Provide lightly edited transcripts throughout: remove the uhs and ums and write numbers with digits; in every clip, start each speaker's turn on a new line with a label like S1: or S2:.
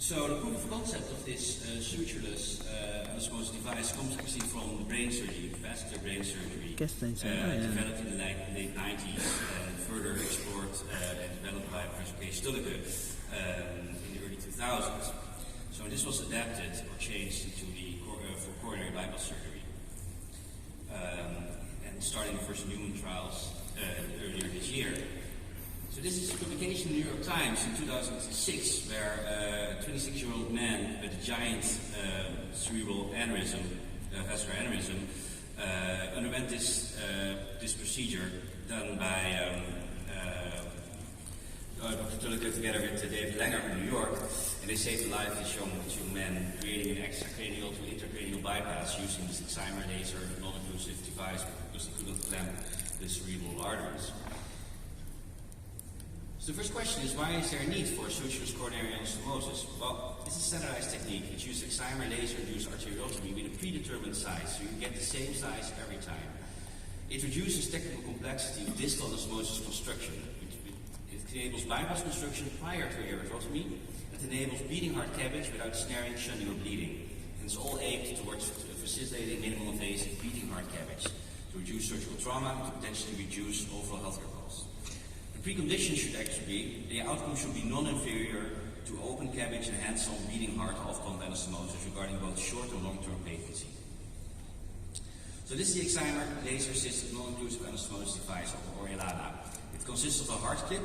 S1: So the proof of concept of this sutureless anastomosis device comes actually from brain surgery, vascular brain surgery, developed in the late 90s and further explored and developed by Professor K. Stulleke in the early 2000s. So this was adapted or changed into for coronary bypass surgery. And starting the first human trials earlier this year. So this is a publication in the New York Times in 2006 where a 26-year-old man with a giant cerebral aneurysm, vascular aneurysm, underwent this procedure done by Dr. Tulleke together with David Langer in New York, and they saved the life of this young man, creating an extracranial to intracranial bypass using this Excimer laser non-occlusive device because they couldn't clamp the cerebral arteries. So the first question is, why is there a need for sutureless coronary anastomosis? Well, it's a standardized technique. It uses Excimer laser-induced arteriotomy with a predetermined size, so you get the same size every time. It reduces technical complexity of distal anastomosis construction. It enables bypass construction prior to aortotomy. It enables beating heart CABG without snaring, shunting, or bleeding. And it's all aimed towards facilitating minimal invasive beating heart CABG to reduce surgical trauma and to potentially reduce overall healthcare costs. The precondition should actually be, the outcome should be non-inferior to open CABG and hands-on beating heart off-pump anastomosis regarding both short and long-term patency. So this is the Excimer laser-assisted non-occlusive anastomosis device, or ELANA. It consists of a heart clip,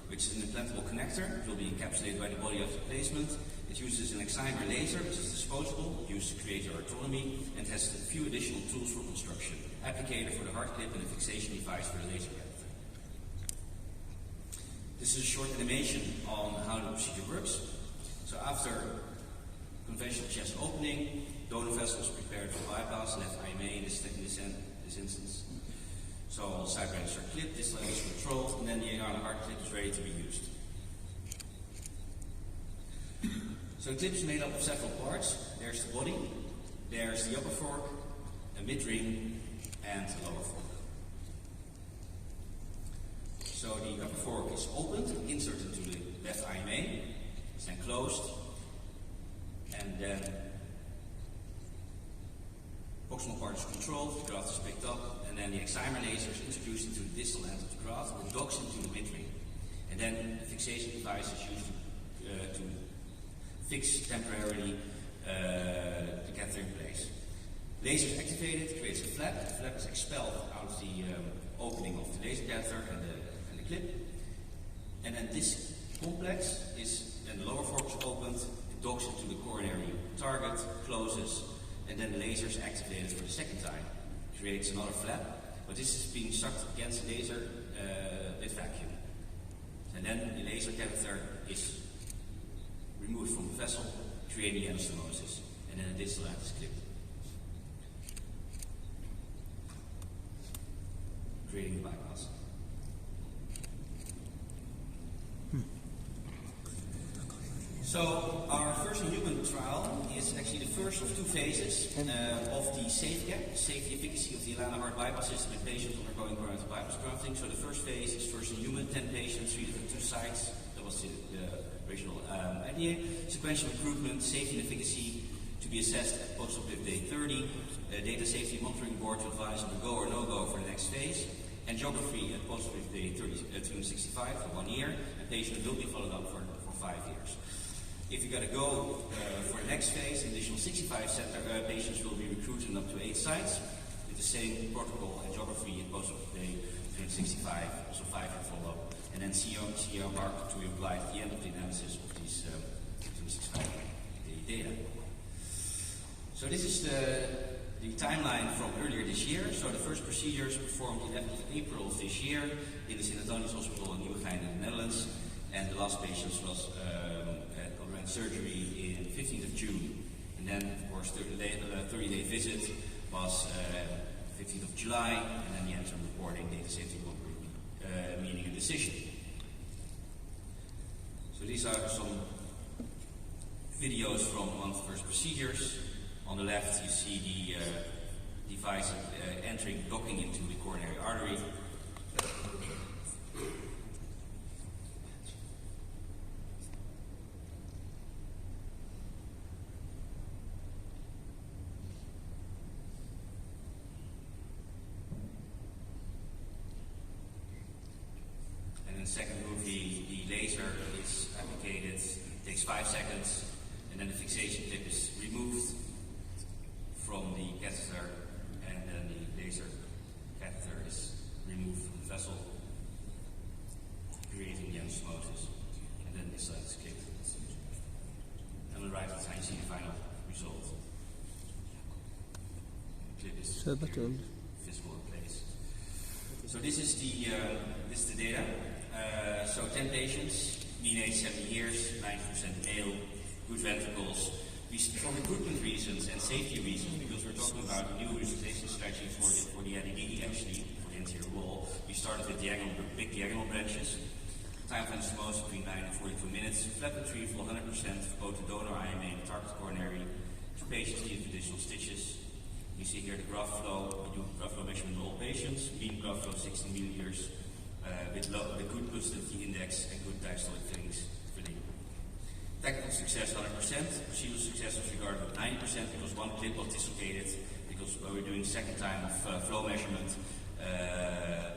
S1: which is an implantable connector. It will be encapsulated by the body of the placement. It uses an Excimer laser, which is disposable, used to create your autonomy, and has a few additional tools for construction. Applicator for the heart clip and a fixation device for the laser catheter. This is a short animation on how the procedure works. So after conventional chest opening, donor vessels prepared for bypass, left IMA in this instance. So side branches are clipped, this line is controlled, and then the ELANA heart clip is ready to be used. So the clip is made up of several parts. There's the body, there's the upper fork, a mid-ring, and a lower fork. So the upper fork is opened, inserted into the left IMA, it's then closed, and then proximal part is controlled, the graft is picked up, and then the Excimer laser is introduced into the distal end of the graft and docks into the mid-ring. And then the fixation device is used to fix temporarily the catheter in place. Laser is activated, creates a flap. The flap is expelled out of the opening of the laser catheter and the clip. And then this complex is, then the lower fork is opened, it docks into the coronary target, closes, and then the laser is activated for the second time. It creates another flap, but this is being sucked against the laser with vacuum. And then the laser catheter is removed from the vessel, creating the anastomosis, and then the distal end is clipped, creating the bypass. So our first human trial is actually the first of two phases of the SafeGap, safety efficacy of the ELANA Heart Bypass System in patients undergoing coronary bypass grafting. So the first phase is first in human, 10 patients, treated at 2 sites. That was the original idea. Sequential recruitment, safety and efficacy to be assessed at post-operative day 30. Data safety monitoring board to advise on the go or no-go for the next phase. Angiography at post-operative day 365 for 1 year. And patient will be followed up for 5 years. If you got to go for the next phase, additional 65 patients will be recruited up to 8 sites with the same protocol, angiography at post-operative day 365, also 5-year follow-up, and then CR mark to be applied at the end of the analysis of these 365 data. So this is the timeline from earlier this year. So the first procedures performed 11th of April of this year in the Antonius Hospital in Nieuwegein in the Netherlands, and the last patient was underwent surgery in 15th of June. And then, of course, the 30-day visit was 15th of July, and then the interim reporting, data safety meaning a decision. So these are some videos from one of the first procedures. On the left, you see the device entering, docking into the coronary artery. the second movie, the laser is applicated, takes 5 seconds, and then the fixation clip is removed from the catheter, and then the laser catheter is removed from the vessel, creating the anastomosis, and then this side is clipped. And on the right hand side you see the final result. The clip is visible in place. So this is the data. So 10 patients, mean age 70 years, 90% male, good ventricles. For recruitment reasons and safety reasons, because we're talking about a new revascularization strategy for the LED, actually, for the anterior wall, we started with big diagonal branches. Time of anastomosis between 9 and 42 minutes. Flap retrieval 100% for both the donor IMA and the target coronary. 2 patients needed additional stitches. You see here the graph flow. We do graph flow measurement in all patients. Mean graph flow 16 milliliters with good positivity index and good diastolic fillings for the technical success 100%. Procedural success was regarded with 90% because one clip was dislocated because we were doing second time of flow measurement.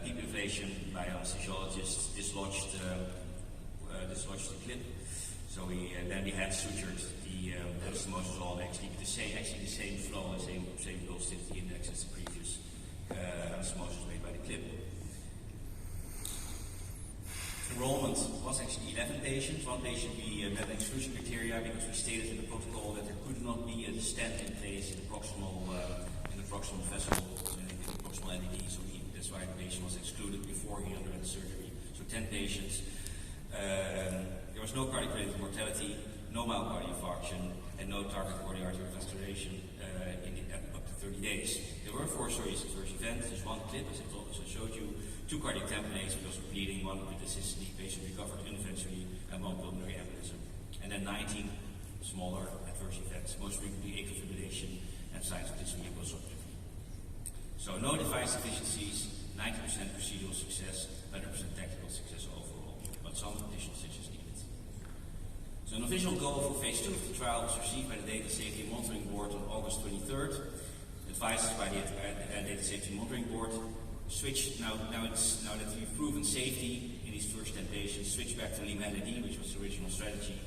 S1: Deep inflation by anesthesiologist dislodged the clip. So then we had sutured the anastomosis all actually the same flow and same positivity index as the previous anastomosis made by the clip. Enrollment was actually 11 patients. 1 patient we met exclusion criteria because we stated in the protocol that there could not be a stent in place in the proximal vessel, in the proximal NDD. So that's why the patient was excluded before he underwent surgery. So 10 patients. There was no cardiac-related mortality, no myocardial infarction, and no target coronary artery revascularization up to 30 days. There were 4 serious adverse events. There's 1 clip, as I also showed you, 2 cardiac tamponates because of bleeding, 1 with assistance, patient recovered eventually, and 1 pulmonary embolism. And then 19 smaller adverse events, most frequently atrial fibrillation and signs of dyspnea post-operative. So no device deficiencies, 90% procedural success, 100% technical success overall, but some additional stitches needed. So an official goal for phase 2 of the trial was received by the Data Safety Monitoring Board on August 23rd. Advices by the Data Safety Monitoring Board. Switch now that we've proven safety in these first 10 patients, switch back to LIMA-NAD, which was the original strategy.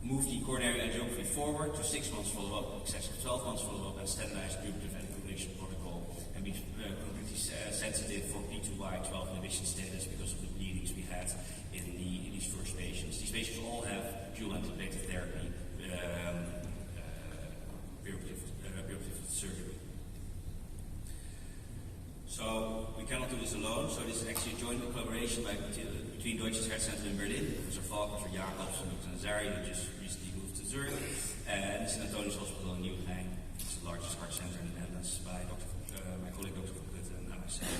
S1: Move the coronary angiography forward to 6 months follow-up, excessive 12 months follow-up, and standardized preoperative anticoagulation protocol, and be completely sensitive for P2Y12 inhibition status because of the bleedings we had in these first patients. These patients all have dual antiplatelet therapy, preoperative surgery. So we cannot do this alone. So this is actually a joint collaboration between Deutsches Herzzentrum in Berlin, Professor Falk, Professor Jacobs, and Dr. Nazari, who just recently moved to Zurich, and this is Antonius Hospital in Nieuwegein. It's the largest heart center in the Netherlands by my colleague Dr. Putte and myself,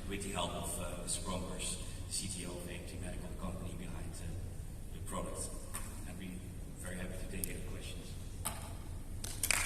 S1: with the help of Mr. Bronkers, the CTO of EACTS Medical, company behind the product. And we're very happy to take any questions.